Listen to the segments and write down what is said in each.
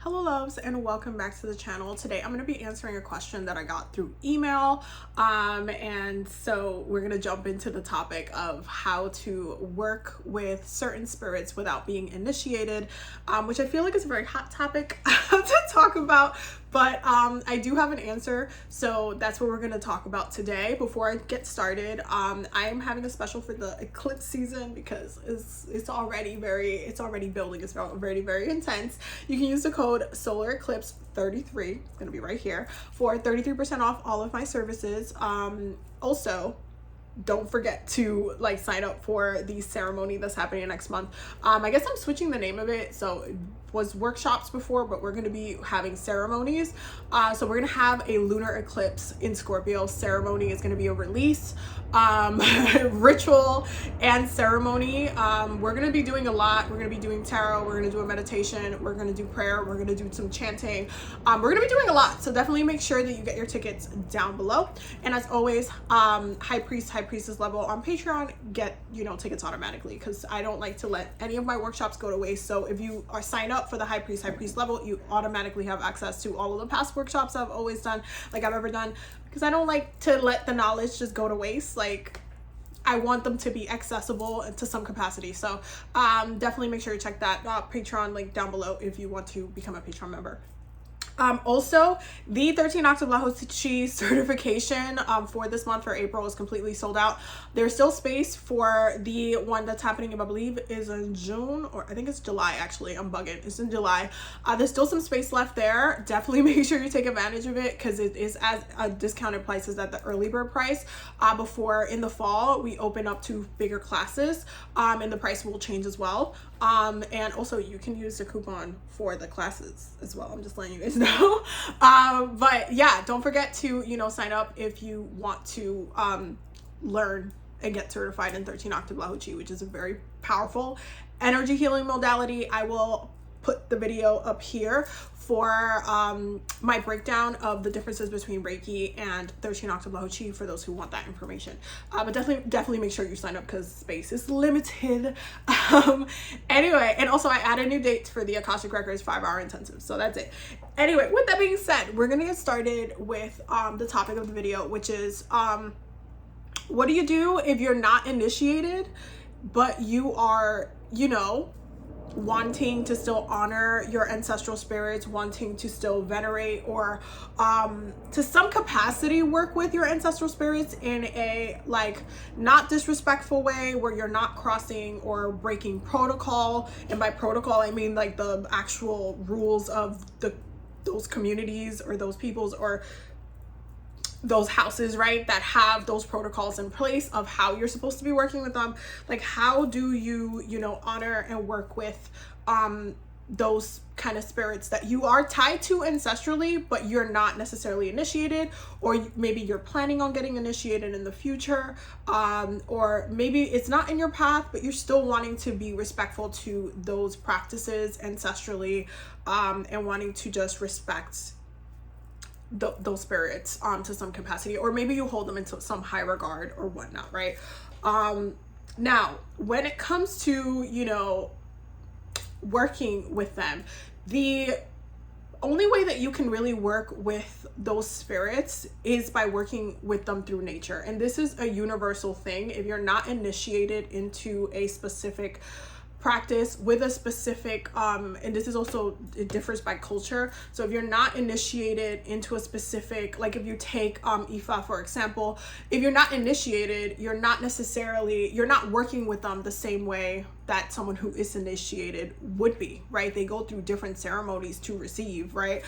Hello loves, and welcome back to the channel. Today I'm going to be answering a question that I got through email, and so we're going to jump into the topic of how to work with certain spirits without being initiated, which I feel like is a very hot topic to talk about, but I do have an answer, so that's what we're going to talk about today. Before I get started, I am having a special for the eclipse season because it's already building. It's already very intense. You can use the code solar eclipse 33, it's going to be right here, for 33% off all of my services. Also, don't forget to sign up for the ceremony that's happening next month. I guess I'm switching the name of it. So it was workshops before, but we're going to be having ceremonies. So we're going to have a lunar eclipse in Scorpio ceremony. It's going to be a release, ritual, and ceremony. We're going to be doing a lot. We're going to be doing tarot. We're going to do a meditation. We're going to do prayer. We're going to do some chanting. We're going to be doing a lot. So definitely make sure that you get your tickets down below. And as always, high priestess level on Patreon, get tickets automatically, because I don't like to let any of my workshops go to waste. So if you are signed up for the high priest level, you automatically have access to all of the past workshops I've always done, I've ever done, because I don't like to let the knowledge just go to waste. I want them to be accessible to some capacity. So definitely make sure you check that Patreon link down below if you want to become a Patreon member. Also, the 13 Octave Laho Chi certification for this month, for April, is completely sold out. There's still space for the one that's happening, I believe, is in June, or I think it's July, actually. I'm bugging. It's in July. There's still some space left there. Definitely make sure you take advantage of it, because it is as a discounted prices at the early bird price. Before, in the fall, we open up to bigger classes, and the price will change as well. And also you can use the coupon for the classes as well. I'm just letting you guys know. But yeah, don't forget to, sign up if you want to learn and get certified in 13 Octave Laho Chi, which is a very powerful energy healing modality. I will put the video up here for my breakdown of the differences between Reiki and 13 Octave Laho Chi for those who want that information. But definitely make sure you sign up, because space is limited. Anyway, and also I added new dates for the Akashic Records 5-hour intensive. So that's it. Anyway, with that being said, we're gonna get started with the topic of the video, which is what do you do if you're not initiated, but you are, wanting to still honor your ancestral spirits, wanting to still venerate, or to some capacity work with your ancestral spirits in a not disrespectful way, where you're not crossing or breaking protocol. And by protocol, I mean the actual rules of those communities or those peoples or those houses, right, that have those protocols in place of how you're supposed to be working with them. How do you honor and work with those kind of spirits that you are tied to ancestrally, but you're not necessarily initiated, or maybe you're planning on getting initiated in the future, or maybe it's not in your path, but you're still wanting to be respectful to those practices ancestrally, and wanting to just respect those spirits to some capacity, or maybe you hold them into some high regard or whatnot, right? Now, when it comes to working with them, the only way that you can really work with those spirits is by working with them through nature. And this is a universal thing. If you're not initiated into a specific practice with a specific and this is also, it differs by culture. So if you're not initiated into a specific, if you take Ifa, for example, if you're not initiated, you're not working with them the same way that someone who is initiated would be, right? They go through different ceremonies to receive, right?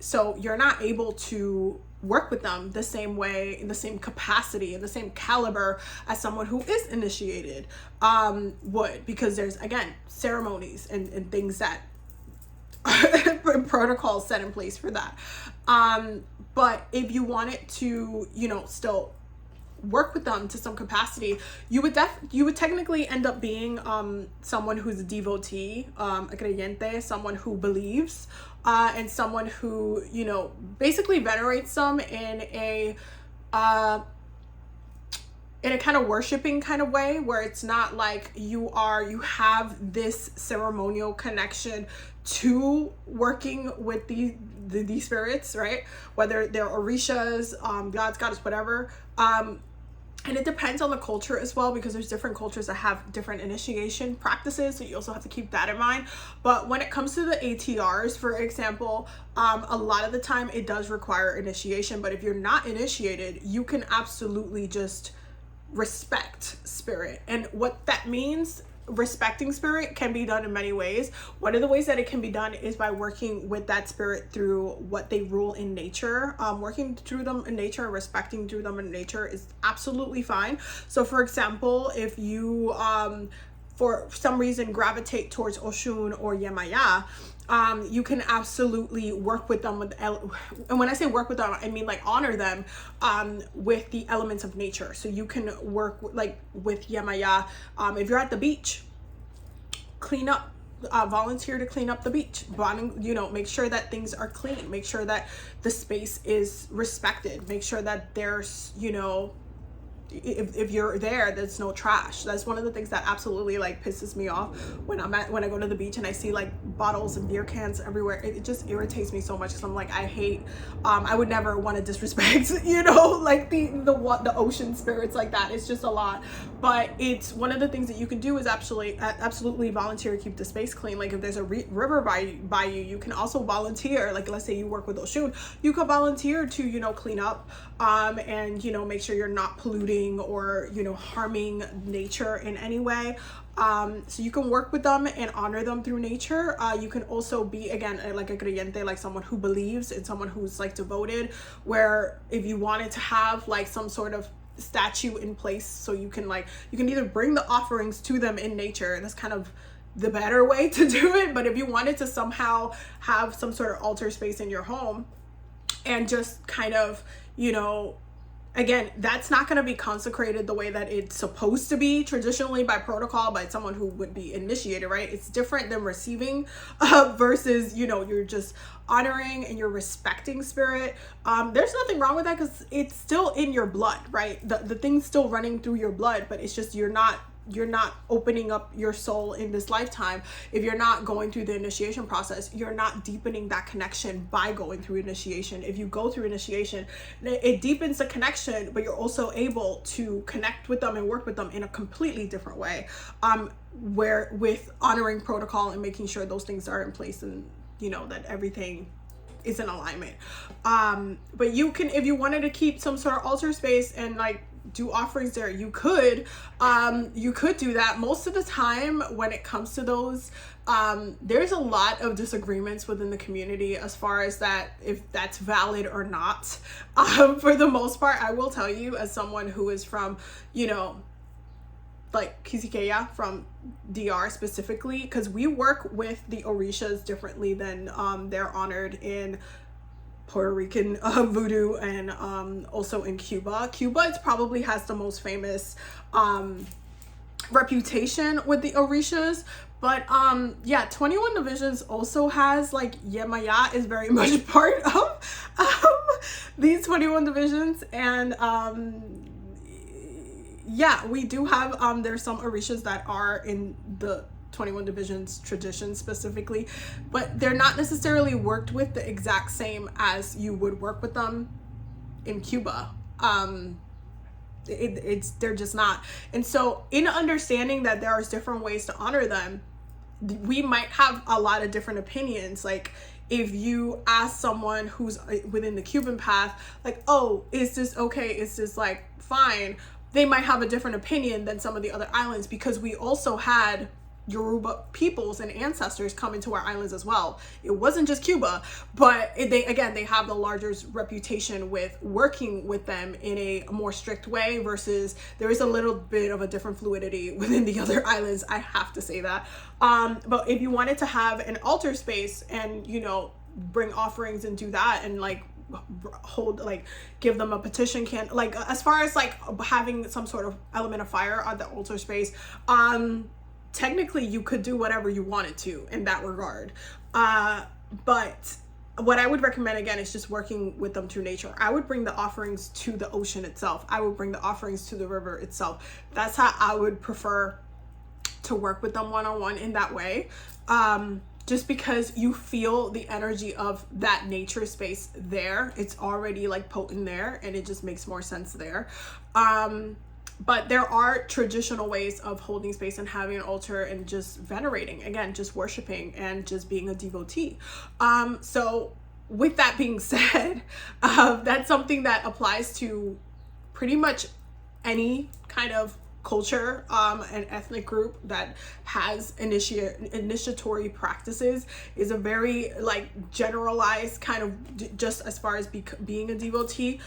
So you're not able to work with them the same way, in the same capacity, in the same caliber as someone who is initiated would, because there's, again, ceremonies and things that protocols set in place for that. But if you wanted to still work with them to some capacity, you would technically end up being someone who's a devotee, a creyente, someone who believes, and someone who basically venerates them in a kind of worshiping kind of way, where it's not like you have this ceremonial connection to working with these spirits, right? Whether they're Orishas, gods, goddess, whatever. And it depends on the culture as well, because there's different cultures that have different initiation practices. So you also have to keep that in mind. But when it comes to the ATRs, for example, a lot of the time it does require initiation. But if you're not initiated, you can absolutely just respect spirit. And what that means, respecting spirit, can be done in many ways. One of the ways that it can be done is by working with that spirit through what they rule in nature. Working through them in nature, respecting through them in nature is absolutely fine. So for example, if you for some reason gravitate towards Oshun or Yemaya, you can absolutely work with them and when I say work with them, I mean like honor them with the elements of nature. So you can work like with Yemaya. If you're at the beach, clean up, volunteer to clean up the beach, make sure that things are clean, make sure that the space is respected, make sure that there's, if you're there, there's no trash. That's one of the things that absolutely like pisses me off when I go to the beach and I see like bottles and beer cans everywhere. It just irritates me so much, because I'm like, I hate, I would never want to disrespect, like the ocean spirits like that. It's just a lot. But it's one of the things that you can do is absolutely volunteer to keep the space clean. Like if there's a river by you, you can also volunteer. Like let's say you work with Oshun, you could volunteer to clean up and make sure you're not polluting or harming nature in any way. So you can work with them and honor them through nature. You can also be, again, like a creyente, like someone who believes, and someone who's like devoted, where if you wanted to have like some sort of statue in place, so you can either bring the offerings to them in nature, and that's kind of the better way to do it. But if you wanted to somehow have some sort of altar space in your home and just kind of, again, that's not going to be consecrated the way that it's supposed to be traditionally by protocol, by someone who would be initiated, right? It's different than receiving versus, you're just honoring and you're respecting spirit. There's nothing wrong with that, because it's still in your blood, right? The thing's still running through your blood, but it's just you're not opening up your soul in this lifetime. If you're not going through the initiation process, you're not deepening that connection by going through initiation. If you go through initiation, it deepens the connection, but you're also able to connect with them and work with them in a completely different way, where with honoring protocol and making sure those things are in place, and that everything is in alignment. But you can, if you wanted to keep some sort of altar space and like do offerings there, you could do that. Most of the time when it comes to those, there's a lot of disagreements within the community as far as that, if that's valid or not. For the most part, I will tell you, as someone who is from like Kisikeya, from DR specifically, because we work with the Orishas differently than they're honored in Puerto Rican Voodoo, and also in Cuba. Cuba probably has the most famous reputation with the Orishas, but 21 Divisions also has, like, Yemaya is very much part of these 21 Divisions, and we do have there's some Orishas that are in the 21 Divisions tradition specifically, but they're not necessarily worked with the exact same as you would work with them in Cuba. They're just not. And so in understanding that there are different ways to honor them, we might have a lot of different opinions. Like if you ask someone who's within the Cuban path, like, oh, is this okay? Is this like fine? They might have a different opinion than some of the other islands, because we also had Yoruba peoples and ancestors come into our islands as well. It wasn't just Cuba, but they have the larger reputation with working with them in a more strict way, versus there is a little bit of a different fluidity within the other islands. I have to say that. But if you wanted to have an altar space and, bring offerings and do that, and like hold, like give them a petition can, like as far as like having some sort of element of fire on the altar space, technically you could do whatever you wanted to in that regard. But what I would recommend, again, is just working with them through nature. I would bring the offerings to the ocean itself. I would bring the offerings to the river itself. That's how I would prefer to work with them one-on-one in that way. just because you feel the energy of that nature space there. It's already like potent there, and it just makes more sense there. But there are traditional ways of holding space and having an altar and just venerating, again, just worshiping and just being a devotee. So with that being said, that's something that applies to pretty much any kind of culture and ethnic group that has initiatory practices. Is a very like generalized kind of just as far as being a devotee.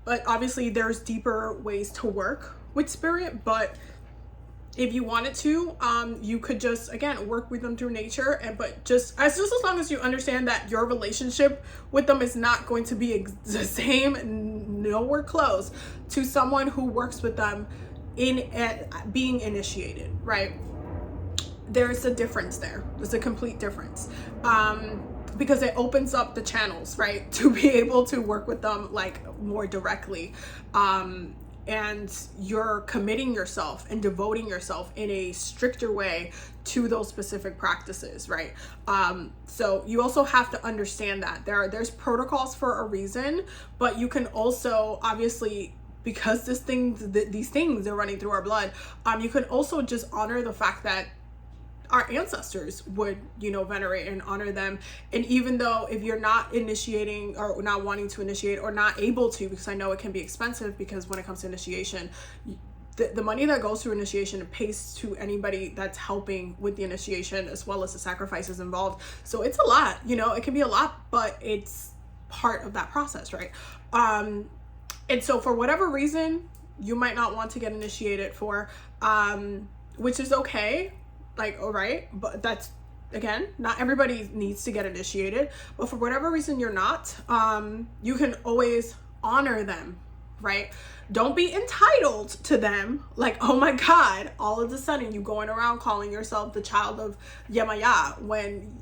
But obviously there's deeper ways to work with spirit, but if you wanted to, you could just, again, work with them through nature, but just as long as you understand that your relationship with them is not going to be the same, nowhere close to someone who works with them in being initiated, right? There's a difference there. There's a complete difference. Because it opens up the channels, right, to be able to work with them like more directly. And you're committing yourself and devoting yourself in a stricter way to those specific practices, right? So you also have to understand that there's protocols for a reason, but you can also, obviously, because these things are running through our blood, you can also just honor the fact that our ancestors would, venerate and honor them. And even though if you're not initiating or not wanting to initiate or not able to, because I know it can be expensive, because when it comes to initiation, the money that goes through initiation pays to anybody that's helping with the initiation, as well as the sacrifices involved. So it's a lot, it can be a lot, but it's part of that process, right? And so for whatever reason, you might not want to get initiated for, which is okay. Like, all right, but that's, again, not everybody needs to get initiated, but for whatever reason you're not, you can always honor them, right? Don't be entitled to them. Like, oh my God, all of a sudden you going around calling yourself the child of Yemaya when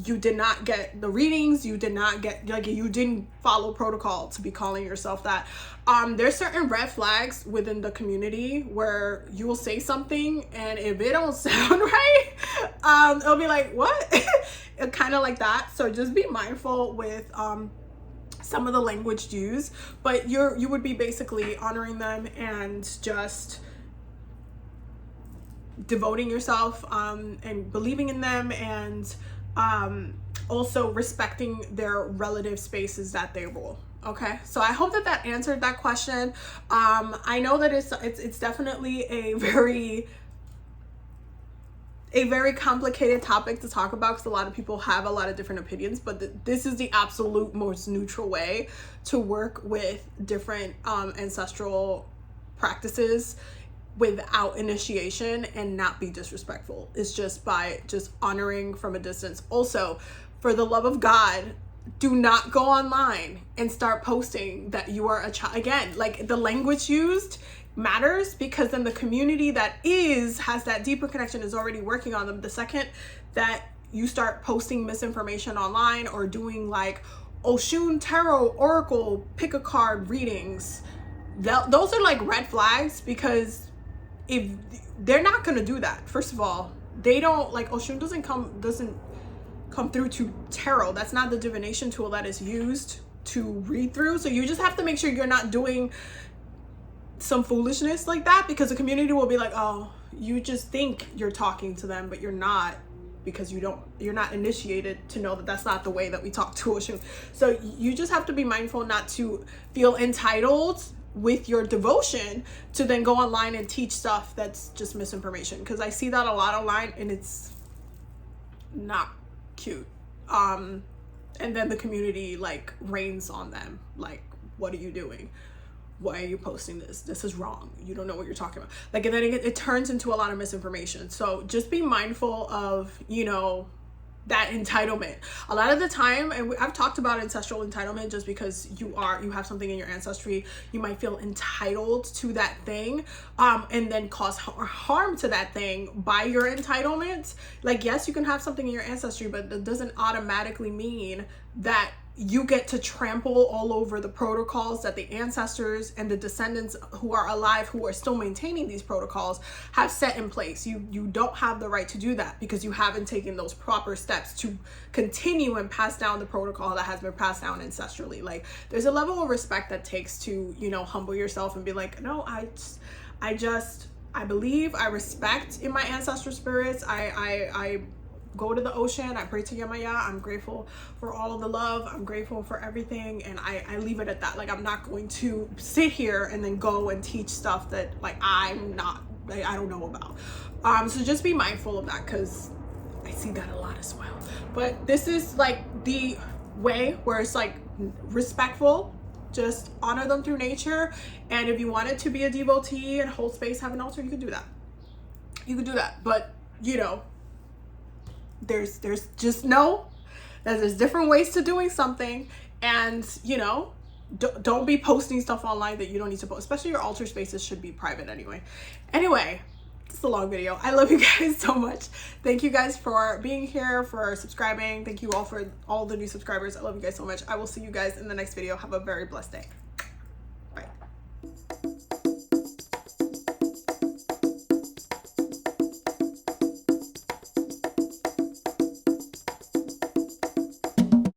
you did not get the readings, you did not get, like, you didn't follow protocol to be calling yourself that. There's certain red flags within the community where you will say something, and if it don't sound right, it'll be like, what? Kind of like that. So just be mindful with some of the language used, but you would be basically honoring them and just devoting yourself and believing in them, and also respecting their relative spaces that they rule. Okay, so I hope that answered that question. I know that it's definitely a very complicated topic to talk about, because a lot of people have a lot of different opinions, but this is the absolute most neutral way to work with different ancestral practices without initiation and not be disrespectful. It's just by just honoring from a distance. Also, for the love of God, do not go online and start posting that you are a child. Again, like, the language used matters, because then the community that has that deeper connection is already working on them. The second that you start posting misinformation online or doing like Oshun tarot oracle pick a card readings, those are like red flags, because if they're not going to do that, first of all, they don't, like, Oshun doesn't come through to tarot. That's not the divination tool that is used to read through. So you just have to make sure you're not doing some foolishness like that, because the community will be like, oh, you just think you're talking to them, but you're not, because you're not initiated to know that that's not the way that we talk to Oshun. So you just have to be mindful not to feel entitled with your devotion to then go online and teach stuff that's just misinformation, because I see that a lot online and it's not cute. And then the community like rains on them, like, what are you doing? Why are you posting this? This is wrong. You don't know what you're talking about. Like, and then it turns into a lot of misinformation. So just be mindful of, that entitlement. A lot of the time, and I've talked about ancestral entitlement, just because you have something in your ancestry, you might feel entitled to that thing, and then cause harm to that thing by your entitlement. Like, yes, you can have something in your ancestry, but that doesn't automatically mean that you get to trample all over the protocols that the ancestors and the descendants who are alive, who are still maintaining these protocols, have set in place. You don't have the right to do that because you haven't taken those proper steps to continue and pass down the protocol that has been passed down ancestrally. Like, there's a level of respect that takes to, you know, humble yourself and be like, no, I believe, I respect in my ancestral spirits. I go to the ocean, I pray to Yamaya, I'm grateful for all of the love, I'm grateful for everything, and I leave it at that. Like, I'm not going to sit here and then go and teach stuff that, like, I don't know about. So just be mindful of that, because I see that a lot as well. But this is like the way where it's like respectful, just honor them through nature. And if you wanted to be a devotee and hold space, have an altar, you could do that. You could do that. But, you know, there's just know that there's different ways to doing something. And, you know, don't be posting stuff online that you don't need to post, especially your altar spaces should be private anyway. This is a long video. I love you guys so much. Thank you guys for being here, for subscribing. Thank you all for all the new subscribers. I love you guys so much. I will see you guys in the next video. Have a very blessed day.